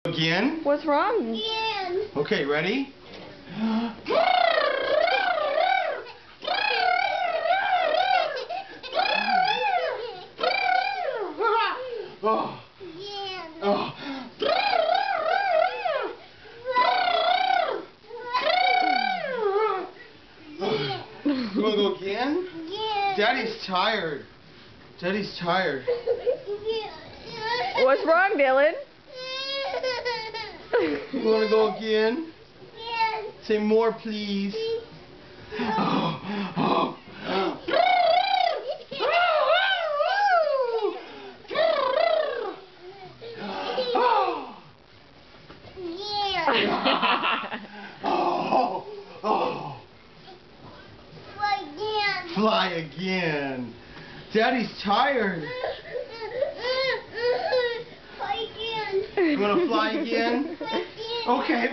Again? What's wrong? Again. Okay, ready? Oh. Again. Oh. You wanna go again? Again. Daddy's tired. Daddy's tired. What's wrong, Dylan? You wanna go again? Again. Say more, please. Oh. Oh. Oh. Oh. Again. Fly again. Daddy's tired. Again. You wanna fly again? Again. Okay.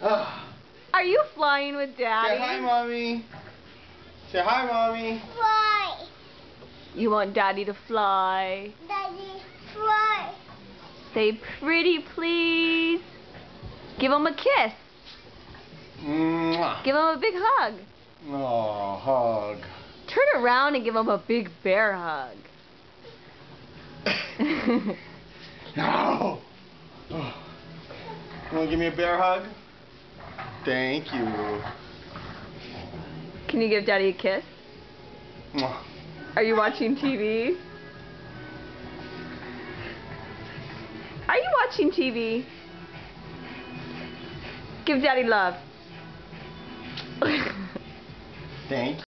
Mommy. Are you flying with Daddy? Say hi, Mommy. Say hi, Mommy. Fly. You want Daddy to fly? Daddy, fly. Say pretty, please. Give him a kiss. Mwah. Give him a big hug. Oh, hug. Turn around and give him a big bear hug. No. Oh. You want to give me a bear hug? Thank you. Can you give Daddy a kiss? Mwah. Are you watching TV? Are you watching TV? Give Daddy love. Thank you.